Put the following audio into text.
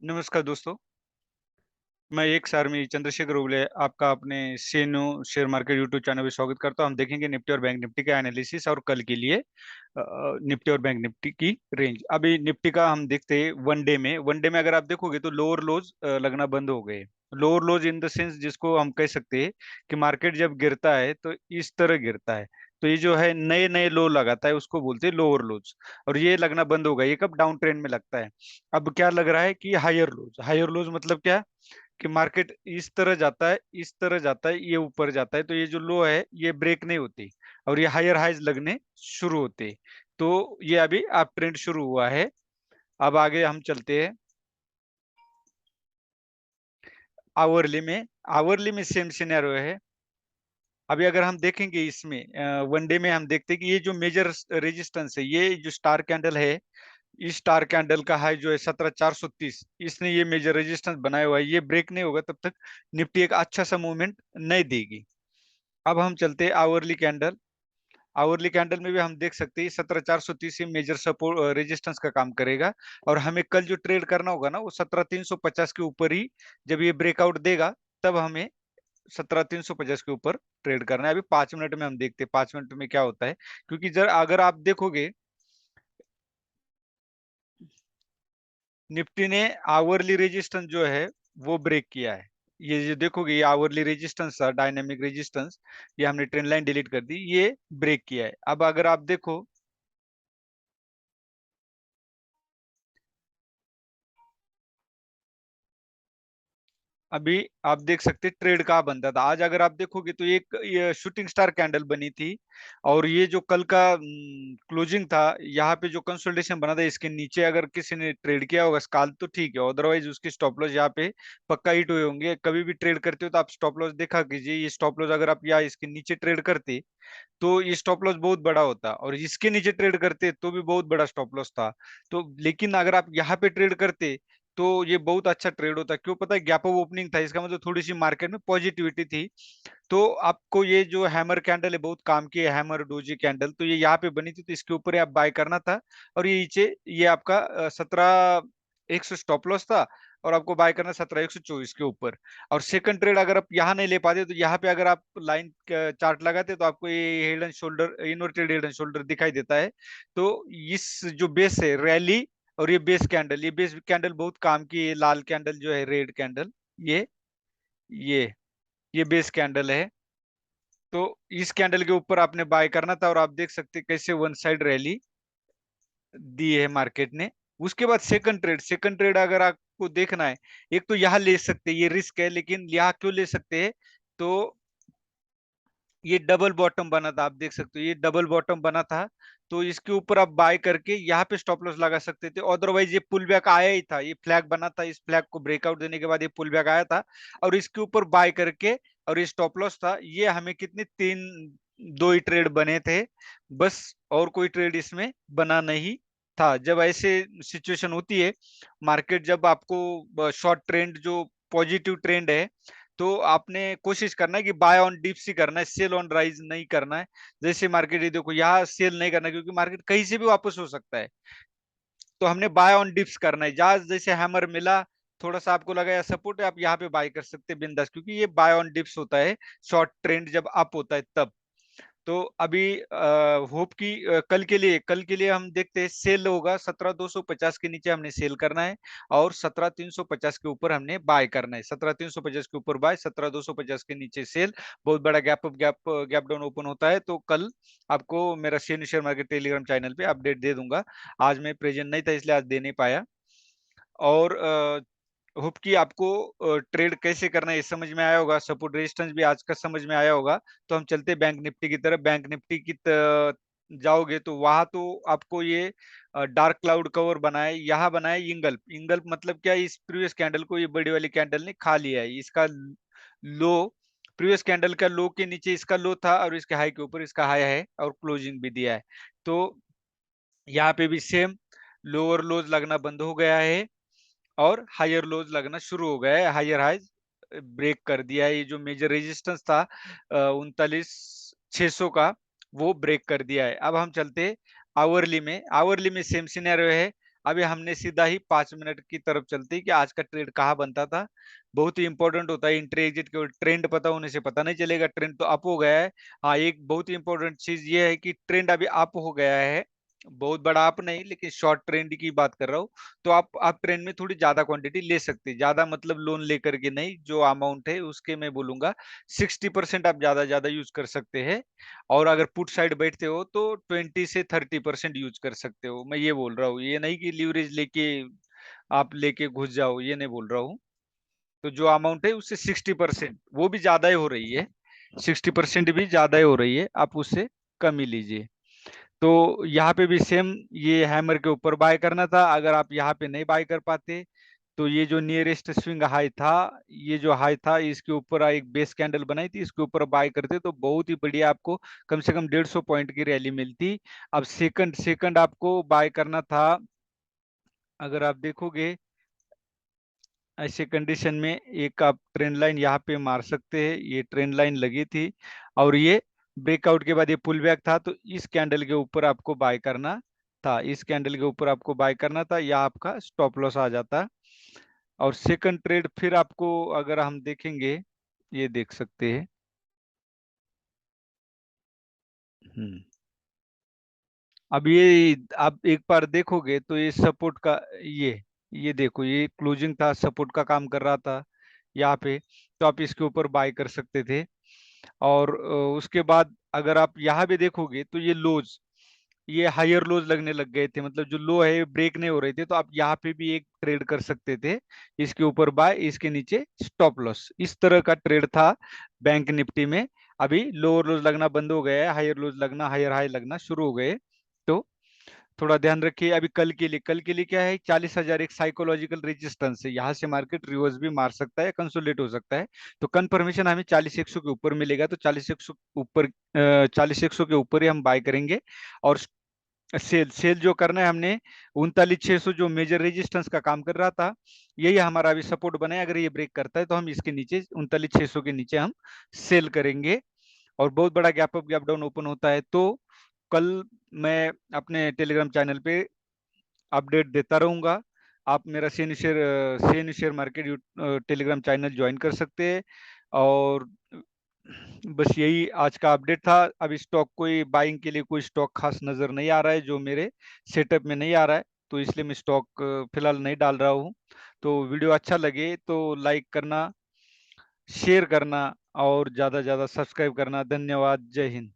नमस्कार दोस्तों। मैं एक सारमी चंद्रशेखर उगले आपका अपने सेनो शेयर मार्केट यूट्यूब चैनल पे स्वागत करता हूं। हम देखेंगे निफ्टी और बैंक निफ्टी का एनालिसिस और कल के लिए निफ्टी और बैंक निफ्टी की रेंज। अभी निफ्टी का हम देखते हैं वन डे में अगर आप देखोगे तो लोअर लोज लगना बंद हो गए। Lower lodge in the sense जिसको हम कह सकते हैं कि मार्केट जब गिरता है तो इस तरह गिरता है। तो ये जो है नए नए लो लगाता है उसको बोलते हैं लोअर लोज। और ये लगना बंद होगा, ये कब डाउन ट्रेंड में लगता है। अब क्या लग रहा है कि हायर लोज मतलब क्या कि मार्केट इस तरह जाता है, इस तरह जाता है, ये ऊपर जाता है, तो ये जो लो है ये ब्रेक नहीं होती और ये हायर हाइज लगने शुरू होते। तो ये अभी अप ट्रेंड शुरू हुआ है। अब आगे हम चलते हैं आवरली में सेम सिनेरियो है। अभी अगर हम देखेंगे इसमें वन डे में हम देखते हैं कि ये जो मेजर रेजिस्टेंस है, ये जो स्टार कैंडल है, इस स्टार कैंडल का हाई जो है 17,430, इसने ये मेजर रेजिस्टेंस बनाया हुआ है। ये ब्रेक नहीं होगा तब तक निफ्टी एक अच्छा सा मूवमेंट नहीं देगी। अब हम चलते हैं आवरली कैंडल में भी हम देख सकते हैं 17,430 मेजर सपोर्ट रेजिस्टेंस का काम करेगा। और हमें कल जो ट्रेड करना होगा ना वो 17,350 के ऊपर ही, जब ये ब्रेकआउट देगा तब हमें 17,350 के ऊपर ट्रेड करना है। अभी 5 मिनट में हम देखते हैं 5 मिनट में क्या होता है, क्योंकि जर अगर आप देखोगे निफ्टी ने आवरली रेजिस्टेंस जो है वो ब्रेक किया है। ये जो देखोगे ये आवरली रेजिस्टेंस था, डायनेमिक रेजिस्टेंस, ये हमने ट्रेंड लाइन डिलीट कर दी, ये ब्रेक किया है। अब अगर आप देखो अभी आप देख सकते ट्रेड कहाँ बनता था। आज अगर आप देखोगे तो एक ये शूटिंग स्टार कैंडल बनी थी और ये जो कल का क्लोजिंग था, यहाँ पे जो कंसोलिडेशन बना था इसके नीचे अगर किसी ने ट्रेड किया होगा स्काल तो ठीक है, अदरवाइज उसकी स्टॉप लॉस यहाँ पे पक्का हिट हुए होंगे। कभी भी ट्रेड करते हो तो आप स्टॉप लॉस देखा कीजिए। ये स्टॉप लॉस अगर आप यहाँ इसके नीचे ट्रेड करते तो ये स्टॉप लॉस बहुत बड़ा होता, और इसके नीचे ट्रेड करते तो भी बहुत बड़ा स्टॉप लॉस था। तो लेकिन अगर आप यहाँ पे ट्रेड करते तो ये बहुत अच्छा ट्रेड होता। क्यों पता है, गैप ऑफ ओपनिंग था, इसका मतलब थोड़ी सी मार्केट में पॉजिटिविटी थी। तो आपको ये जो हैमर कैंडल है बहुत काम की है, हैमर डोजी कैंडल, तो ये यहाँ पे बनी थी तो इसके ऊपर ही आप बाय करना था। और ये नीचे ये आपका 17,100 स्टॉप लॉस था और आपको बाय करना 17,124 के ऊपर। और सेकंड ट्रेड अगर आप यहाँ नहीं ले पाते तो यहाँ पे अगर आप लाइन चार्ट लगाते तो आपको ये head and shoulder, inverted head and shoulder दिखाई देता है। तो इस जो बेस है रैली और ये बेस कैंडल बहुत काम की है। लाल कैंडल जो है, रेड कैंडल, ये ये ये बेस कैंडल है। तो इस कैंडल के ऊपर आपने बाय करना था और आप देख सकते हैं कैसे वन साइड रैली दी है मार्केट ने। उसके बाद सेकंड ट्रेड अगर आपको देखना है, एक तो यहाँ ले सकते हैं, ये रिस्क है, लेकिन यहाँ क्यों ले सकते हैं, तो ये डबल बॉटम बना था, आप देख सकते हो ये डबल बॉटम बना था। तो इसके ऊपर आप बाय करके यहाँ पे स्टॉप लॉस लगा सकते थे। अदरवाइज ये पुल बैक आया ही था, ये फ्लैग बना था, इस फ्लैग को ब्रेकआउट देने के बाद ये पुल बैक आया था और इसके ऊपर बाय करके, और ये स्टॉप लॉस था। ये हमें कितने तीन, दो ही ट्रेड बने थे बस, और कोई ट्रेड इसमें बना नहीं था। जब ऐसे सिचुएशन होती है मार्केट, जब आपको शॉर्ट ट्रेंड जो पॉजिटिव ट्रेंड है, तो आपने कोशिश करना है कि बाय ऑन डिप्स ही करना है, सेल ऑन राइज नहीं करना है। जैसे मार्केट ये देखो यहाँ सेल नहीं करना क्योंकि मार्केट कहीं से भी वापस हो सकता है। तो हमने बाय ऑन डिप्स करना है, जहां जैसे हैमर मिला, थोड़ा सा आपको लगा या सपोर्ट है, आप यहाँ पे बाय कर सकते हैं बिंदास, क्योंकि ये बाय ऑन डिप्स होता है शॉर्ट ट्रेंड जब अप होता है तब। तो अभी होप की कल के लिए हम देखते हैं सेल होगा 17,250 के नीचे हमने सेल करना है और 17,350 के ऊपर हमने बाय करना है। 17,350 के ऊपर बाय, 17,250 के नीचे सेल। बहुत बड़ा gap up gap down open होता है तो कल आपको मेरा शेयर मार्केट टेलीग्राम चैनल पे अपडेट दे दूंगा। आज मैं प्रेजेंट नहीं था इसलिए आज दे नहीं पाया। और होप कि आपको ट्रेड कैसे करना है ये समझ में आया होगा, सपोर्ट रेजिस्टेंस भी आज का समझ में आया होगा। तो हम चलते हैं बैंक निफ्टी की तरफ। बैंक निफ्टी की जाओगे तो वहां तो आपको ये डार्क क्लाउड कवर बनाए, यहाँ बनाए इंगल्फ। इंगल्फ मतलब क्या, इस प्रीवियस कैंडल को ये बड़ी वाली कैंडल ने खा लिया है। इसका लो, प्रीवियस कैंडल का लो के नीचे इसका लो था और इसके हाई के ऊपर इसका हाई है और क्लोजिंग भी दिया है। तो यहाँ पे भी सेम लोअर लोज लगना बंद हो गया है और हायर लोज लगना शुरू हो गया है। हायर हाइज ब्रेक कर दिया है। ये जो मेजर रेजिस्टेंस था 39,600 का, वो ब्रेक कर दिया है। अब हम चलते आवरली में सेम सिनेरियो है। अभी हमने सीधा ही 5 मिनट की तरफ चलते हैं कि आज का ट्रेड कहाँ बनता था। बहुत ही इंपॉर्टेंट होता है इंट्री एग्जिट के, ट्रेंड पता होने से पता नहीं चलेगा ट्रेंड तो अप हो गया है। हाँ, एक बहुत ही इंपॉर्टेंट चीज ये है कि ट्रेंड अभी अप हो गया है, बहुत बड़ा अप नहीं लेकिन शॉर्ट ट्रेंड की बात कर रहा हूँ। तो आप ट्रेंड में थोड़ी ज्यादा क्वांटिटी ले सकते हैं, ज्यादा मतलब लोन लेकर के नहीं, जो अमाउंट है उसके मैं बोलूंगा 60% आप ज्यादा ज्यादा यूज कर सकते हैं। और अगर पुट साइड बैठते हो तो 20 से 30% यूज कर सकते हो, मैं ये बोल रहा हूँ। ये नहीं कि लीवरेज लेके आप लेके घुस जाओ, ये नहीं बोल रहा हूँ। तो जो अमाउंट है उससे 60%, वो भी ज्यादा ही हो रही है, 60% भी ज्यादा ही हो रही है, आप उससे कम ही लीजिए। तो यहाँ पे भी सेम, ये हैमर के ऊपर बाय करना था। अगर आप यहाँ पे नहीं बाय कर पाते तो ये जो नियरेस्ट स्विंग हाई था, ये जो हाई था इसके ऊपर एक बेस कैंडल बनाई थी, इसके ऊपर बाय करते तो बहुत ही बढ़िया आपको कम से कम 150 पॉइंट की रैली मिलती। अब सेकंड सेकंड आपको बाय करना था। अगर आप देखोगे ऐसे कंडीशन में एक आप ट्रेंड लाइन यहाँ पे मार सकते हैं, ये ट्रेंड लाइन लगी थी और ये ब्रेकआउट के बाद ये पुल बैक था, तो इस कैंडल के ऊपर आपको बाय करना था, इस कैंडल के ऊपर आपको बाय करना था, या आपका स्टॉप लॉस आ जाता। और सेकंड ट्रेड फिर आपको अगर हम देखेंगे, ये देख सकते हैं। हम्म अब ये आप एक बार देखोगे तो ये सपोर्ट का, ये देखो ये क्लोजिंग था, सपोर्ट का काम कर रहा था यहाँ पे, तो आप इसके ऊपर बाय कर सकते थे। और उसके बाद अगर आप यहाँ भी देखोगे तो ये लोज, ये हायर लोज लगने लग गए थे, मतलब जो लो है ब्रेक नहीं हो रहे थे, तो आप यहाँ पे भी एक ट्रेड कर सकते थे, इसके ऊपर बाय, इसके नीचे स्टॉप लॉस, इस तरह का ट्रेड था बैंक निफ्टी में। अभी लोअर लोज लगना बंद हो गया है, हायर लोज लगना, हायर हाई लगना शुरू हो गए। तो थोड़ा ध्यान रखिए। अभी कल के लिए क्या है, 40,000 एक साइकोलॉजिकल रेजिस्टेंस है, यहाँ से मार्केट रिवर्स भी मार सकता है, कंसोलिडेट हो सकता है। तो कंफर्मेशन हमें 40,100 के ऊपर मिलेगा, तो 40,100 ऊपर, 40,100 के ऊपर ही हम बाय करेंगे। और सेल सेल जो करना है हमने, 39,600 जो मेजर रेजिस्टेंस का काम कर रहा था, यही हमारा अभी सपोर्ट बना है। अगर ये ब्रेक करता है तो हम इसके नीचे 39,600 के नीचे हम सेल करेंगे। और बहुत बड़ा gap up gap down open होता है तो कल मैं अपने टेलीग्राम चैनल पे अपडेट देता रहूंगा। आप मेरा Sen share market Telegram channel join कर सकते हैं। और बस यही आज का अपडेट था। अभी स्टॉक कोई बाइंग के लिए कोई स्टॉक खास नजर नहीं आ रहा है, जो मेरे सेटअप में नहीं आ रहा है, तो इसलिए मैं स्टॉक फिलहाल नहीं डाल रहा हूँ। तो वीडियो अच्छा लगे तो लाइक करना, शेयर करना और ज़्यादा से ज़्यादा सब्सक्राइब करना। धन्यवाद, जय हिंद।